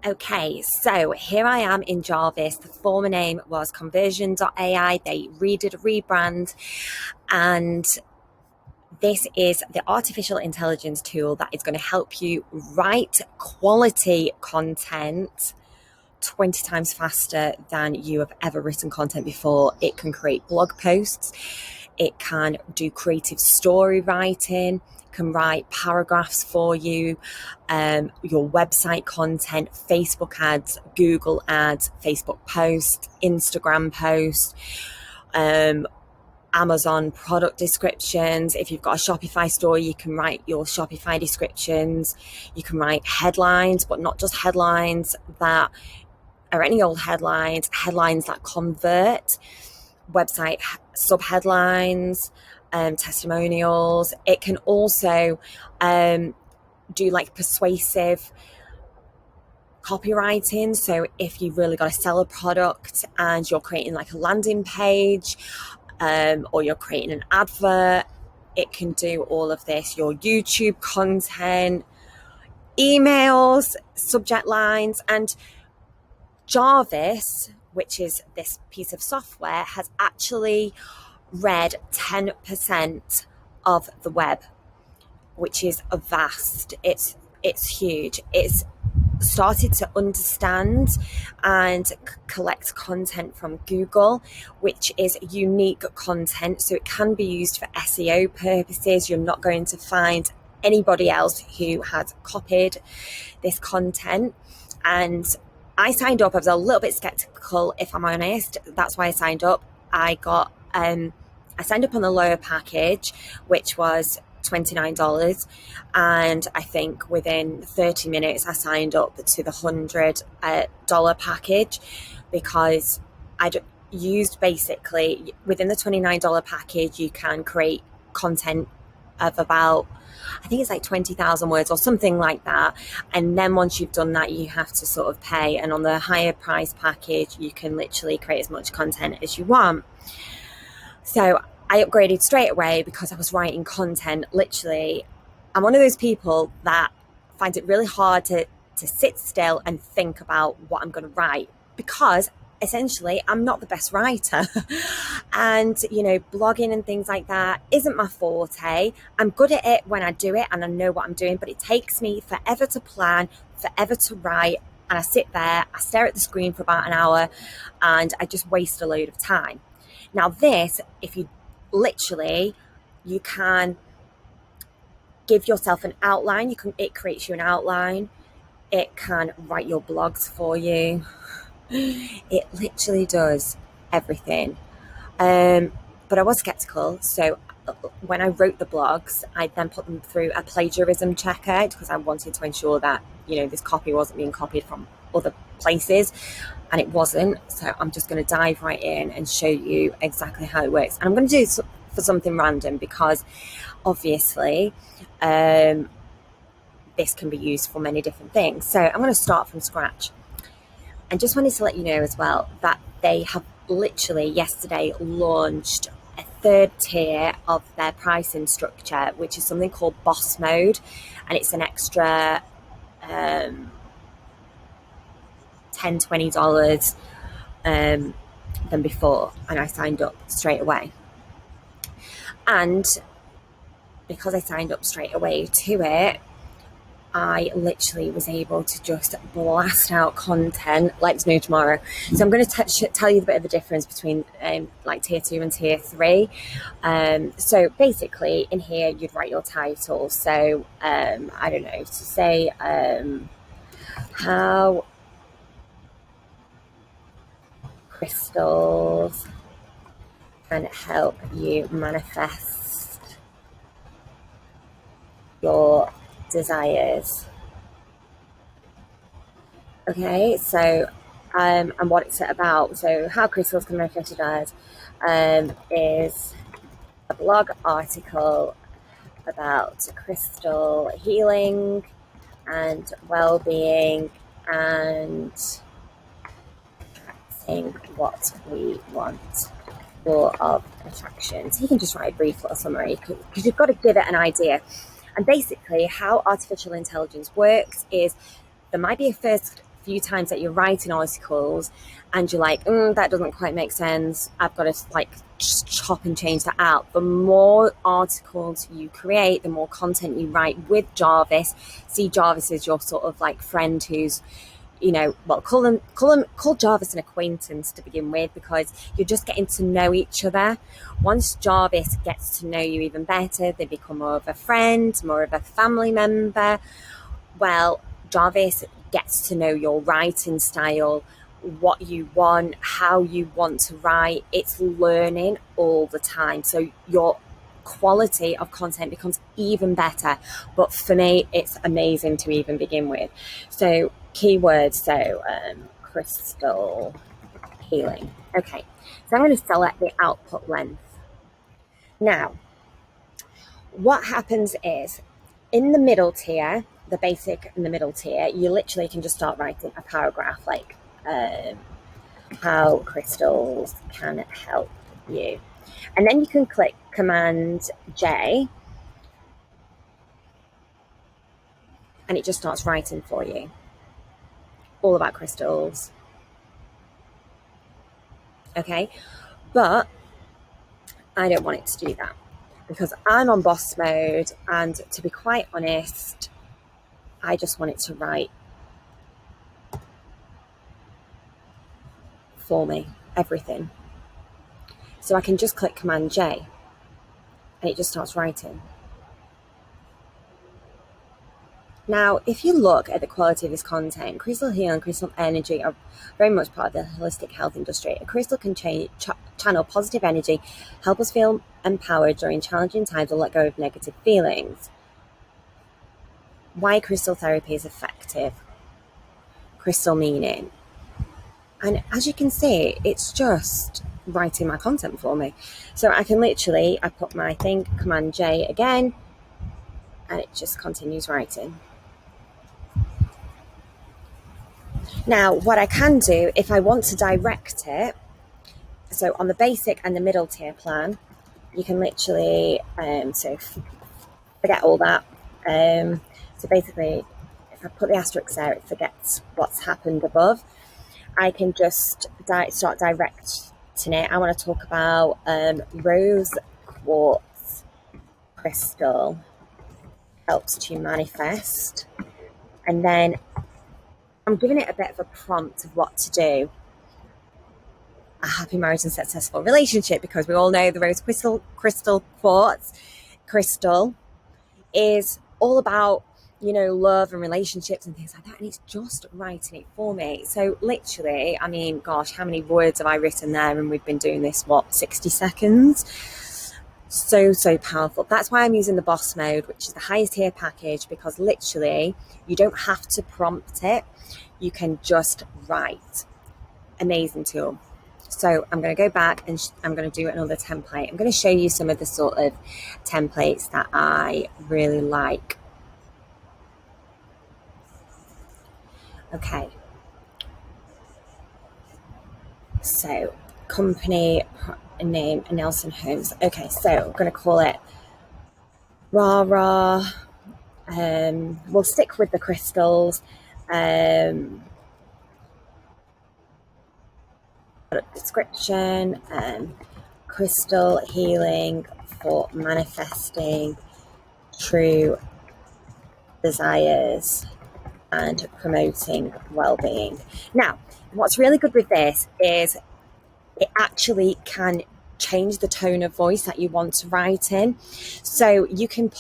Okay, so here I am in Jarvis. The former name was Conversion.ai. They redid a rebrand, and this is the artificial intelligence tool that is going to help you write quality content 20 times faster than you have ever written content before. It can create blog posts, it can do creative story writing, can write paragraphs for you, your website content, Facebook ads, Google ads, Facebook posts, Instagram posts, Amazon product descriptions. If you've got a Shopify store, you can write your Shopify descriptions. You can write headlines, but not just headlines that are any old headlines, headlines that convert, website subheadlines, testimonials. It can also do like persuasive copywriting. So if you've really got to sell a product and you're creating like a landing page, or you're creating an advert, it can do all of this. Your YouTube content, emails, subject lines, and Jarvis, which is this piece of software, has actually read 10% of the web, which is vast. It's huge. It's started to understand and collect content from Google, which is unique content, so it can be used for SEO purposes. You're not going to find anybody else who has copied this content. And I signed up. I was a little bit skeptical, if I'm honest. That's why I signed up. I signed up on the lower package, which was $29, and I think within 30 minutes I signed up to the $100 package, because I'd used basically within the $29 package you can create content of about, I think it's like 20,000 words or something like that, and then once you've done that you have to sort of pay, and on the higher price package you can literally create as much content as you want. So I upgraded straight away because I was writing content. Literally, I'm one of those people that finds it really hard to sit still and think about what I'm going to write, because essentially I'm not the best writer. And, blogging and things like that isn't my forte. I'm good at it when I do it and I know what I'm doing, but it takes me forever to plan, forever to write. And I sit there, I stare at the screen for about an hour, and I just waste a load of time. Now this, if you can give yourself an outline. It creates you an outline. It can write your blogs for you. It literally does everything. But I was skeptical. So when I wrote the blogs, I then put them through a plagiarism checker, because I wanted to ensure that, this copy wasn't being copied from other places, and it wasn't. So I'm just going to dive right in and show you exactly how it works. And I'm going to do this for something random, because obviously this can be used for many different things. So I'm going to start from scratch, and just wanted to let you know as well that they have literally yesterday launched a third tier of their pricing structure, which is something called Boss Mode, and it's an extra $10-$20 than before, and I signed up straight away. And because I signed up straight away to it, I literally was able to just blast out content like there's no tomorrow. So I'm going to tell you a bit of the difference between like tier 2 and tier 3. So basically in here you'd write your title. So I don't know, to say how crystals can help you manifest your desires. Okay, so and what it's about. So how crystals can manifest your desires is a blog article about crystal healing and well-being and attracting what we want. Law of attraction. So you can just write a brief little summary, because you've got to give it an idea. And basically how artificial intelligence works is there might be a first few times that you're writing articles and you're like, that doesn't quite make sense, I've got to like just chop and change that out. The more articles you create, the more content you write with Jarvis. See Jarvis as your sort of like friend who's, well, call Jarvis an acquaintance to begin with, because you're just getting to know each other. Once Jarvis gets to know you even better, they become more of a friend, more of a family member. Well, Jarvis gets to know your writing style, what you want, how you want to write. It's learning all the time. So your quality of content becomes even better. But for me, it's amazing to even begin with. So keywords, crystal healing. Okay, so I'm going to select the output length. Now, what happens is, in the middle tier, the basic and the middle tier, you literally can just start writing a paragraph like how crystals can help you. And then you can click Command J and it just starts writing for you all about crystals. Okay, but I don't want it to do that because I'm on boss mode, and to be quite honest, I just want it to write for me, everything. So I can just click Command J and it just starts writing. Now, if you look at the quality of this content, crystal healing and crystal energy are very much part of the holistic health industry. A crystal can channel positive energy, help us feel empowered during challenging times, and let go of negative feelings. Why crystal therapy is effective. Crystal meaning. And as you can see, it's just writing my content for me. So I can literally, I put my thing, Command J again, and it just continues writing. Now, what I can do, if I want to direct it, so on the basic and the middle tier plan, you can literally, so forget all that. So basically, if I put the asterisk there, it forgets what's happened above. I can just start directing it. I want to talk about rose quartz crystal helps to manifest. And then I'm giving it a bit of a prompt of what to do. A happy marriage and successful relationship, because we all know the rose crystal quartz crystal is all about, love and relationships and things like that. And it's just writing it for me. So literally, I mean, gosh, how many words have I written there? And we've been doing this, 60 seconds? So powerful. That's why I'm using the boss mode, which is the highest tier package, because literally you don't have to prompt it. You can just write. Amazing tool. So I'm going to go back and I'm going to do another template. I'm going to show you some of the sort of templates that I really like. Okay. So company name, Nelson Holmes. Okay, so I'm going to call it Rah. We'll stick with the crystals. Description, crystal healing for manifesting true desires and promoting well-being. Now, what's really good with this is it actually can change the tone of voice that you want to write in. So you can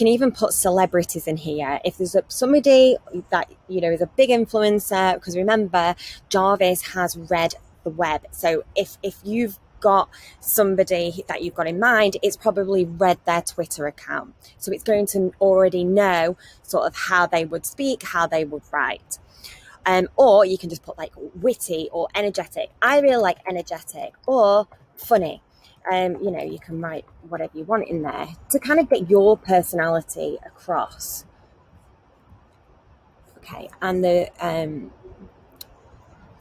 even put celebrities in here. If there's somebody that, is a big influencer, because remember, Jarvis has read the web. So if you've got somebody that you've got in mind, it's probably read their Twitter account. So it's going to already know sort of how they would speak, how they would write. Or you can just put like witty or energetic. I really like energetic or funny. You can write whatever you want in there to kind of get your personality across. Okay, and the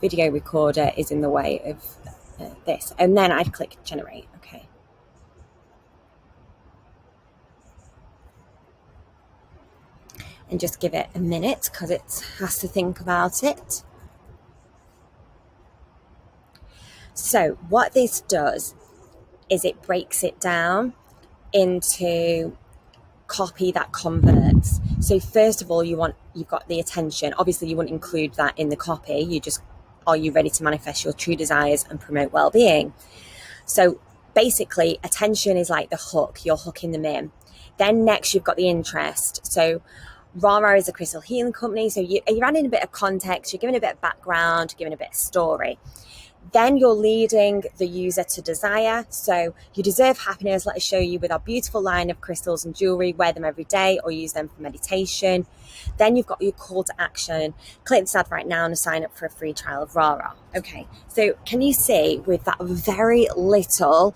video recorder is in the way of this. And then I'd click generate. Okay. and just give it a minute because it has to think about it. So what this does is it breaks it down into copy that converts. So first of all, you've got the attention. Obviously you wouldn't include that in the copy. You just, are you ready to manifest your true desires and promote well-being? So basically attention is like the hook, you're hooking them in. Then next you've got the interest. So Rara is a crystal healing company, so you're adding a bit of context, you're giving a bit of background, giving a bit of story. Then you're leading the user to desire. So you deserve happiness. Let us show you with our beautiful line of crystals and jewelry. Wear them every day or use them for meditation. Then you've got your call to action. Click this ad right now and sign up for a free trial of Rara. Okay, so can you see with that very little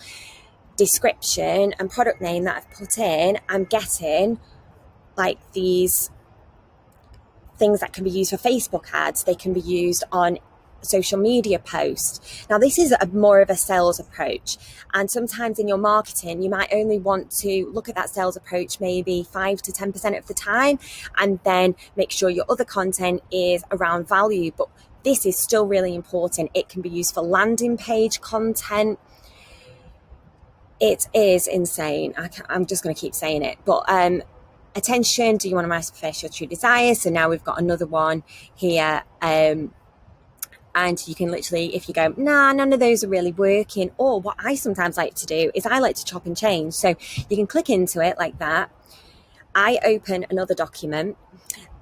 description and product name that I've put in, I'm getting like these things that can be used for Facebook ads. They can be used on social media posts. Now this is more of a sales approach, and sometimes in your marketing you might only want to look at that sales approach maybe 5 to 10% of the time, and then make sure your other content is around value. But this is still really important. It can be used for landing page content. It is insane. I'm just going to keep saying it, but attention, do you want to manifest your true desire? So now we've got another one here, and you can literally, if you go, nah, none of those are really working, or what I sometimes like to do is I like to chop and change. So you can click into it like that. I open another document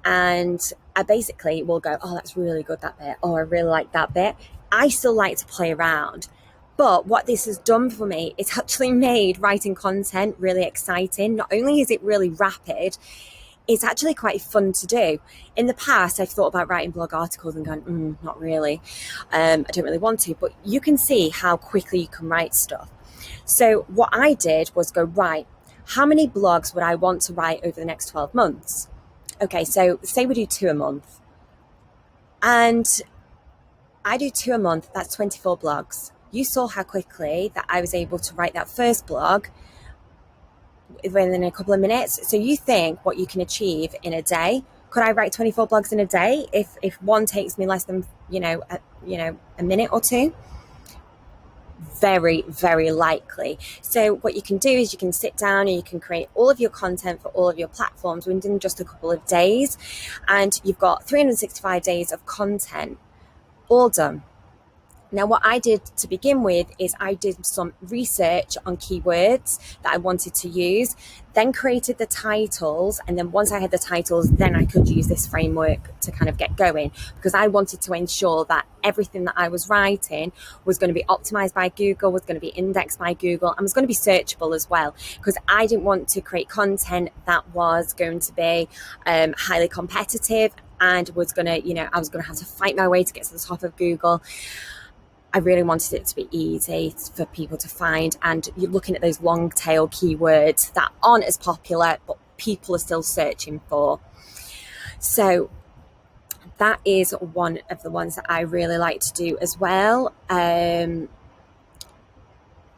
and I basically will go, oh, that's really good, that bit. Oh, I really like that bit. I still like to play around. But what this has done for me, it's actually made writing content really exciting. Not only is it really rapid, it's actually quite fun to do. In the past, I've thought about writing blog articles and gone, not really. I don't really want to, but you can see how quickly you can write stuff. So what I did was go, right, how many blogs would I want to write over the next 12 months? Okay, so say we do 2 a month. And I do 2 a month, that's 24 blogs. You saw how quickly that I was able to write that first blog within a couple of minutes. So you think what you can achieve in a day. Could I write 24 blogs in a day if one takes me less than a minute or two? Very, very likely. So what you can do is you can sit down and you can create all of your content for all of your platforms within just a couple of days, and you've got 365 days of content all done. Now, what I did to begin with is I did some research on keywords that I wanted to use, then created the titles. And then once I had the titles, then I could use this framework to kind of get going, because I wanted to ensure that everything that I was writing was going to be optimized by Google, was going to be indexed by Google, and was going to be searchable as well, because I didn't want to create content that was going to be highly competitive and was going to, I was going to have to fight my way to get to the top of Google. I really wanted it to be easy for people to find, and you're looking at those long tail keywords that aren't as popular but people are still searching for. So that is one of the ones that I really like to do as well.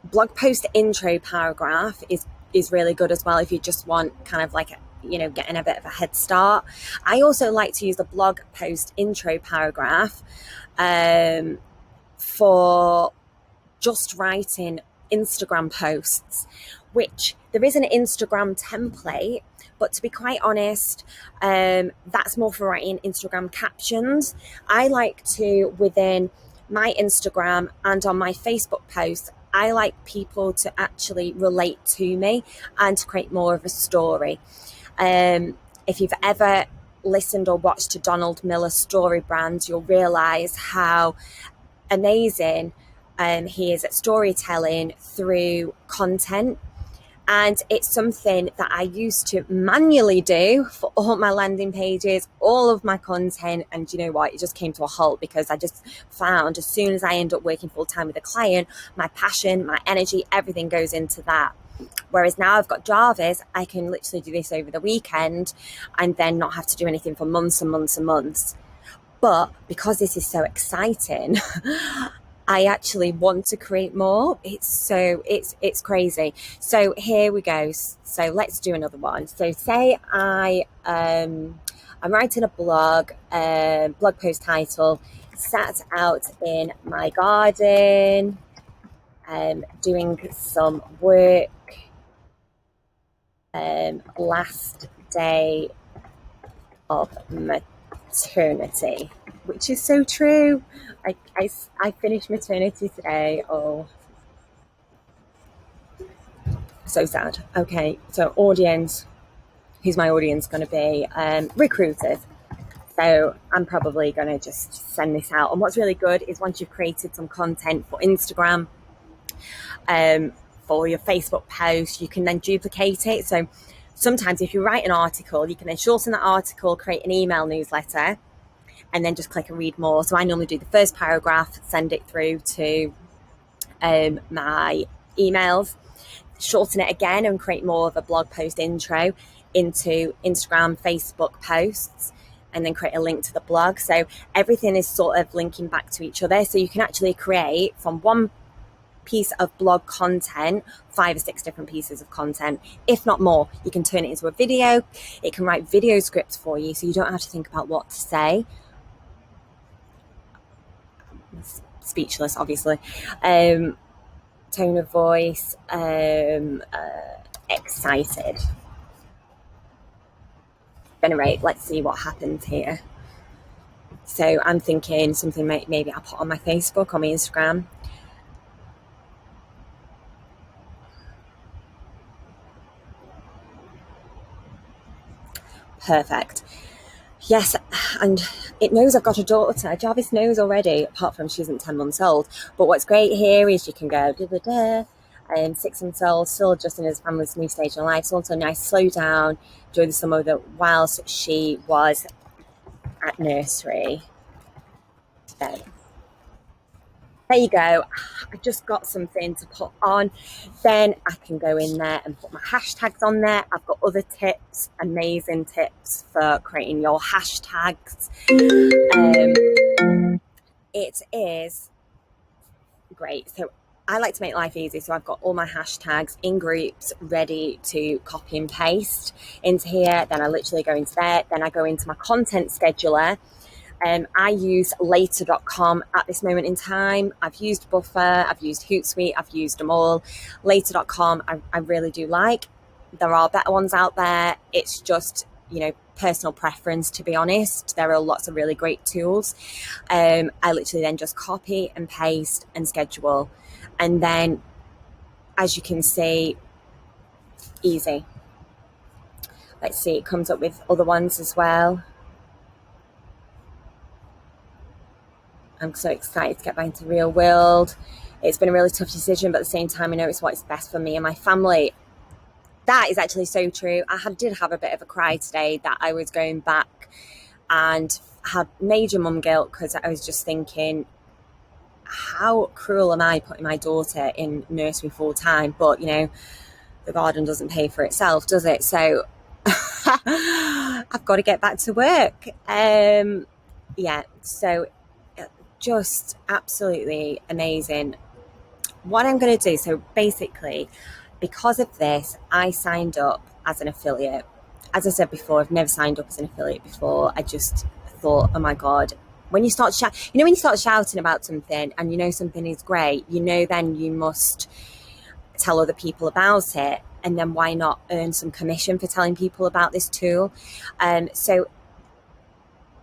Blog post intro paragraph is really good as well if you just want kind of like getting a bit of a head start. I also like to use the blog post intro paragraph for just writing Instagram posts, which there is an Instagram template, but to be quite honest, that's more for writing Instagram captions. I like to, within my Instagram and on my Facebook posts, I like people to actually relate to me and to create more of a story. If you've ever listened or watched to Donald Miller's Story Brand, you'll realize how amazing he is at storytelling through content. And it's something that I used to manually do for all my landing pages, all of my content. And you know what? It just came to a halt because I just found as soon as I end up working full time with a client, my passion, my energy, everything goes into that. Whereas now I've got Jarvis, I can literally do this over the weekend and then not have to do anything for months and months and months. But because this is so exciting, I actually want to create more. It's crazy. So here we go. So let's do another one. So say I'm writing a blog post title, sat out in my garden, doing some work, last day of maternity, which is so true. I finished maternity today. Oh, so sad. Okay, so audience, who's my audience going to be? Recruiters. So I'm probably going to just send this out. And what's really good is once you've created some content for Instagram, for your Facebook post, you can then duplicate it. So sometimes if you write an article, you can then shorten that article, create an email newsletter, and then just click and read more. So I normally do the first paragraph, send it through to my emails, shorten it again and create more of a blog post intro into Instagram, Facebook posts, and then create a link to the blog. So everything is sort of linking back to each other. So you can actually create from one piece of blog content 5 or 6 different pieces of content, if not more. You can turn it into a video. It can write video scripts for you, so you don't have to think about what to say. Speechless, obviously. Tone of voice, excited. Generate, let's see what happens here. So I'm thinking something maybe I'll put on my Facebook, on my Instagram. Perfect. Yes, and it knows I've got a daughter. Jarvis knows already, apart from she isn't 10 months old. But what's great here is you can go, 6 months old, still adjusting his family's new stage in life. So also nice, slow down, enjoy the summer whilst she was at nursery. So there you go. I just got something to put on. Then I can go in there and put my hashtags on there. I've got other tips, amazing tips for creating your hashtags. It is great. So I like to make life easy. So I've got all my hashtags in groups ready to copy and paste into here. Then I literally go into there. Then I go into my content scheduler. I use later.com at this moment in time. I've used Buffer, I've used Hootsuite, I've used them all. Later.com, I really do like. There are better ones out there. It's just, personal preference, to be honest. There are lots of really great tools. I literally then just copy and paste and schedule. And then, as you can see, easy. Let's see, it comes up with other ones as well. I'm so excited to get back into the real world. It's been a really tough decision, but at the same time, I know it's what's best for me and my family. That is actually so true. I did have a bit of a cry today that I was going back and had major mum guilt because I was just thinking, how cruel am I putting my daughter in nursery full time? But, the garden doesn't pay for itself, does it? So I've got to get back to work. So just absolutely amazing. What I'm going to do, so basically, because of this, I signed up as an affiliate. As I said before, I've never signed up as an affiliate before. I just thought, oh my God, when you start when you start shouting about something and something is great, then you must tell other people about it. And then why not earn some commission for telling people about this tool? So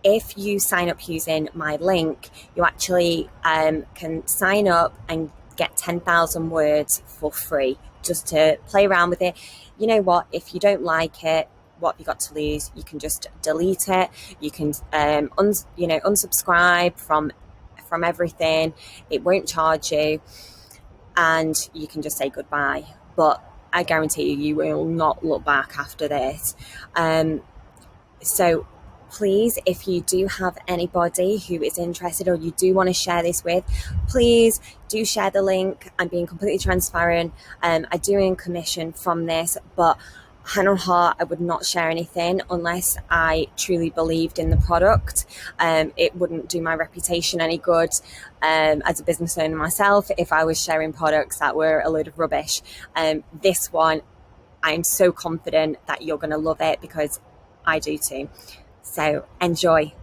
if you sign up using my link, you actually can sign up and get 10,000 words for free just to play around with it. You know what? If you don't like it, what have you got to lose? You can just delete it. You can unsubscribe from everything. It won't charge you, and you can just say goodbye. But I guarantee you will not look back after this. So please, if you do have anybody who is interested or you do want to share this with, please do share the link. I'm being completely transparent. I do earn commission from this, but hand on heart, I would not share anything unless I truly believed in the product. It wouldn't do my reputation any good as a business owner myself if I was sharing products that were a load of rubbish. This one, I'm so confident that you're going to love it because I do too. So enjoy.